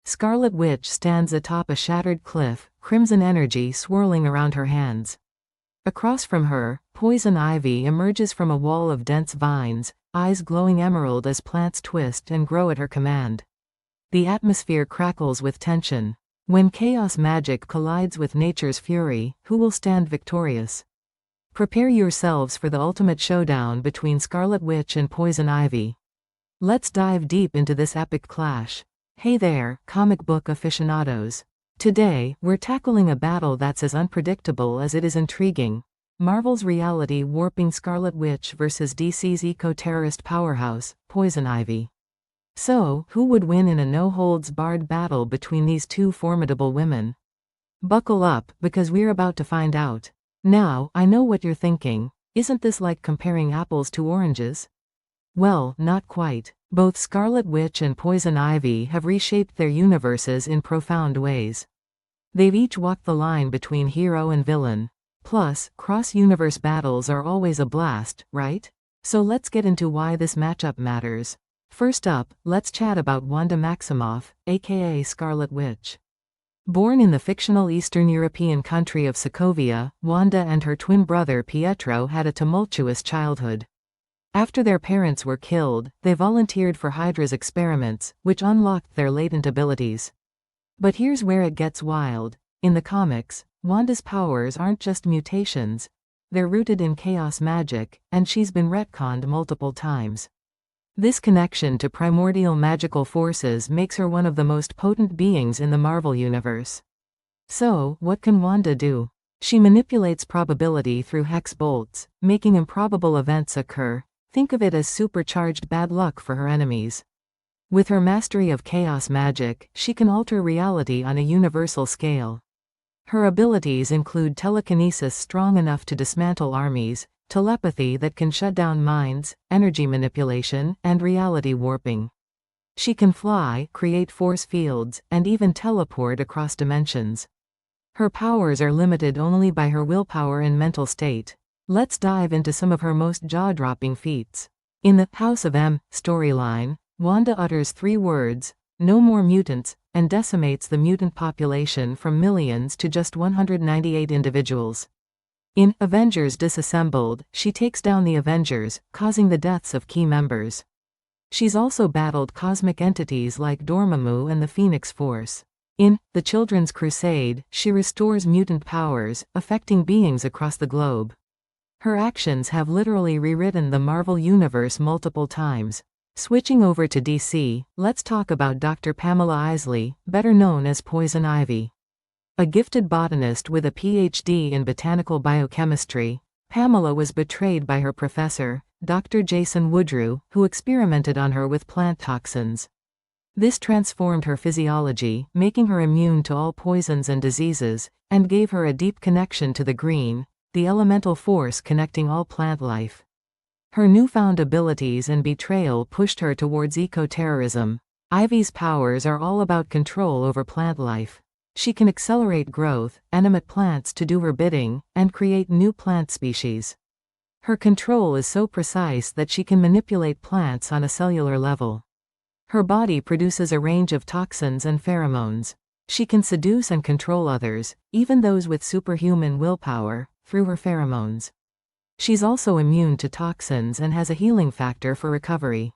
Scarlet Witch stands atop a shattered cliff, crimson energy swirling around her hands. Across from her, Poison Ivy emerges from a wall of dense vines, eyes glowing emerald as plants twist and grow at her command. The atmosphere crackles with tension. When chaos magic collides with nature's fury, who will stand victorious? Prepare yourselves for the ultimate showdown between Scarlet Witch and Poison Ivy. Let's dive deep into this epic clash. Hey there, comic book aficionados. Today, we're tackling a battle that's as unpredictable as it is intriguing. Marvel's reality-warping Scarlet Witch versus DC's eco-terrorist powerhouse, Poison Ivy. So, who would win in a no-holds-barred battle between these two formidable women? Buckle up, because we're about to find out. Now, I know what you're thinking. Isn't this like comparing apples to oranges? Well, not quite. Both Scarlet Witch and Poison Ivy have reshaped their universes in profound ways. They've each walked the line between hero and villain. Plus, cross-universe battles are always a blast, right? So let's get into why this matchup matters. First up, let's chat about Wanda Maximoff, aka Scarlet Witch. Born in the fictional Eastern European country of Sokovia, Wanda and her twin brother Pietro had a tumultuous childhood. After their parents were killed, they volunteered for Hydra's experiments, which unlocked their latent abilities. But here's where it gets wild. In the comics, Wanda's powers aren't just mutations. They're rooted in chaos magic, and she's been retconned multiple times. This connection to primordial magical forces makes her one of the most potent beings in the Marvel Universe. So, what can Wanda do? She manipulates probability through hex bolts, making improbable events occur. Think of it as supercharged bad luck for her enemies. With her mastery of chaos magic, she can alter reality on a universal scale. Her abilities include telekinesis strong enough to dismantle armies, telepathy that can shut down minds, energy manipulation, and reality warping. She can fly, create force fields, and even teleport across dimensions. Her powers are limited only by her willpower and mental state. Let's dive into some of her most jaw-dropping feats. In the House of M storyline, Wanda utters 3 words, "No more mutants," and decimates the mutant population from millions to just 198 individuals. In Avengers Disassembled, she takes down the Avengers, causing the deaths of key members. She's also battled cosmic entities like Dormammu and the Phoenix Force. In The Children's Crusade, she restores mutant powers, affecting beings across the globe. Her actions have literally rewritten the Marvel Universe multiple times. Switching over to DC, let's talk about Dr. Pamela Isley, better known as Poison Ivy. A gifted botanist with a PhD in botanical biochemistry, Pamela was betrayed by her professor, Dr. Jason Woodrue, who experimented on her with plant toxins. This transformed her physiology, making her immune to all poisons and diseases, and gave her a deep connection to the green, the elemental force connecting all plant life. Her newfound abilities and betrayal pushed her towards eco-terrorism. Ivy's powers are all about control over plant life. She can accelerate growth, animate plants to do her bidding, and create new plant species. Her control is so precise that she can manipulate plants on a cellular level. Her body produces a range of toxins and pheromones. She can seduce and control others, even those with superhuman willpower, through her pheromones. She's also immune to toxins and has a healing factor for recovery.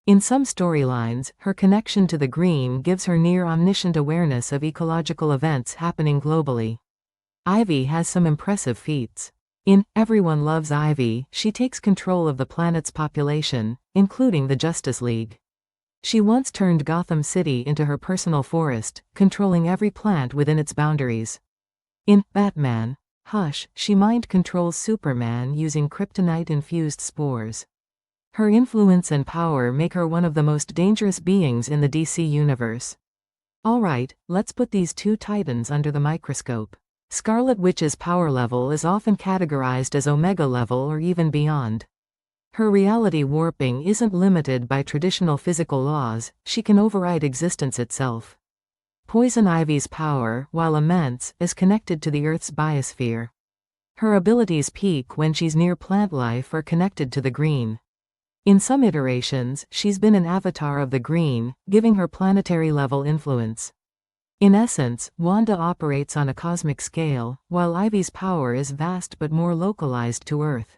In some storylines, her connection to the green gives her near-omniscient awareness of ecological events happening globally. Ivy has some impressive feats. In Everyone Loves Ivy, she takes control of the planet's population, including the Justice League. She once turned Gotham City into her personal forest, controlling every plant within its boundaries. In Batman, Hush, she mind controls Superman using kryptonite-infused spores. Her influence and power make her one of the most dangerous beings in the DC universe. Alright, let's put these two titans under the microscope. Scarlet Witch's power level is often categorized as Omega level or even beyond. Her reality warping isn't limited by traditional physical laws, she can override existence itself. Poison Ivy's power, while immense, is connected to the Earth's biosphere. Her abilities peak when she's near plant life or connected to the green. In some iterations, she's been an avatar of the green, giving her planetary-level influence. In essence, Wanda operates on a cosmic scale, while Ivy's power is vast but more localized to Earth.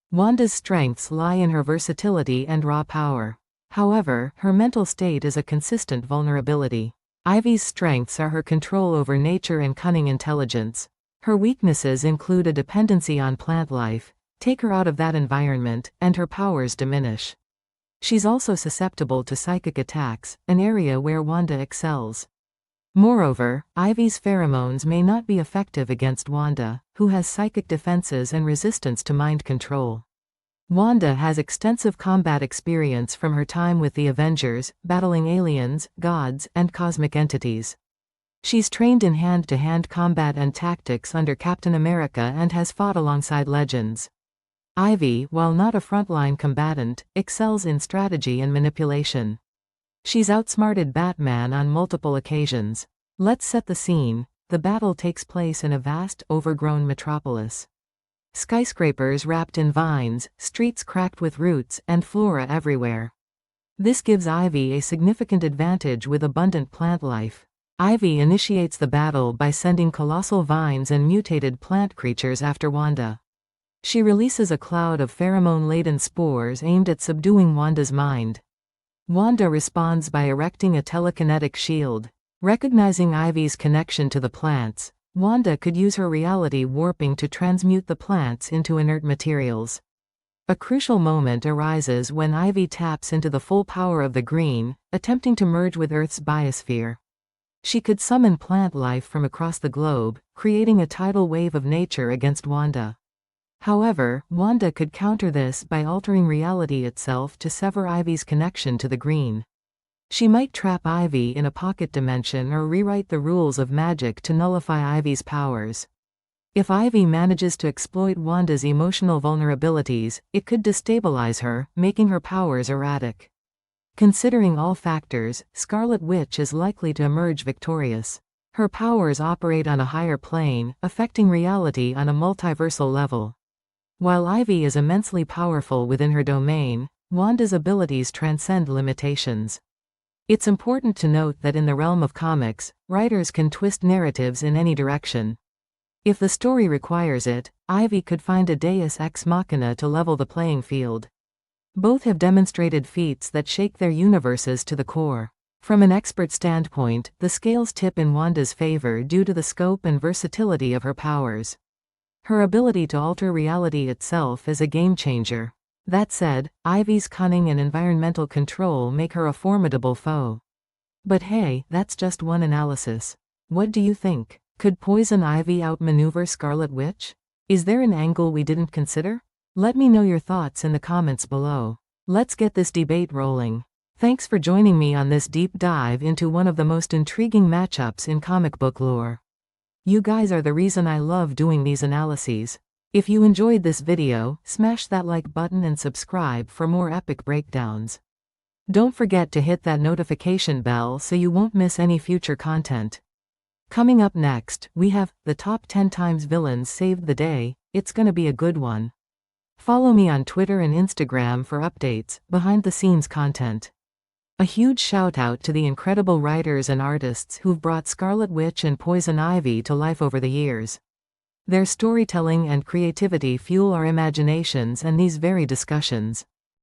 Wanda's strengths lie in her versatility and raw power. However, her mental state is a consistent vulnerability. Ivy's strengths are her control over nature and cunning intelligence. Her weaknesses include a dependency on plant life. Take her out of that environment, and her powers diminish. She's also susceptible to psychic attacks, an area where Wanda excels. Moreover, Ivy's pheromones may not be effective against Wanda, who has psychic defenses and resistance to mind control. Wanda has extensive combat experience from her time with the Avengers, battling aliens, gods, and cosmic entities. She's trained in hand-to-hand combat and tactics under Captain America and has fought alongside legends. Ivy, while not a frontline combatant, excels in strategy and manipulation. She's outsmarted Batman on multiple occasions. Let's set the scene. The battle takes place in a vast, overgrown metropolis. Skyscrapers wrapped in vines, streets cracked with roots, and flora everywhere. This gives Ivy a significant advantage with abundant plant life. Ivy initiates the battle by sending colossal vines and mutated plant creatures after Wanda. She releases a cloud of pheromone-laden spores aimed at subduing Wanda's mind. Wanda responds by erecting a telekinetic shield. Recognizing Ivy's connection to the plants, Wanda could use her reality warping to transmute the plants into inert materials. A crucial moment arises when Ivy taps into the full power of the green, attempting to merge with Earth's biosphere. She could summon plant life from across the globe, creating a tidal wave of nature against Wanda. However, Wanda could counter this by altering reality itself to sever Ivy's connection to the green. She might trap Ivy in a pocket dimension or rewrite the rules of magic to nullify Ivy's powers. If Ivy manages to exploit Wanda's emotional vulnerabilities, it could destabilize her, making her powers erratic. Considering all factors, Scarlet Witch is likely to emerge victorious. Her powers operate on a higher plane, affecting reality on a multiversal level. While Ivy is immensely powerful within her domain, Wanda's abilities transcend limitations. It's important to note that in the realm of comics, writers can twist narratives in any direction. If the story requires it, Ivy could find a deus ex machina to level the playing field. Both have demonstrated feats that shake their universes to the core. From an expert standpoint, the scales tip in Wanda's favor due to the scope and versatility of her powers. Her ability to alter reality itself is a game-changer. That said, Ivy's cunning and environmental control make her a formidable foe. But hey, that's just one analysis. What do you think? Could Poison Ivy outmaneuver Scarlet Witch? Is there an angle we didn't consider? Let me know your thoughts in the comments below. Let's get this debate rolling. Thanks for joining me on this deep dive into one of the most intriguing matchups in comic book lore. You guys are the reason I love doing these analyses. If you enjoyed this video, smash that like button and subscribe for more epic breakdowns. Don't forget to hit that notification bell so you won't miss any future content. Coming up next, we have the top 10 times villains saved the day. It's gonna be a good one. Follow me on Twitter and Instagram for updates, behind-the-scenes content. A huge shout out to the incredible writers and artists who've brought Scarlet Witch and Poison Ivy to life over the years. Their storytelling and creativity fuel our imaginations and these very discussions.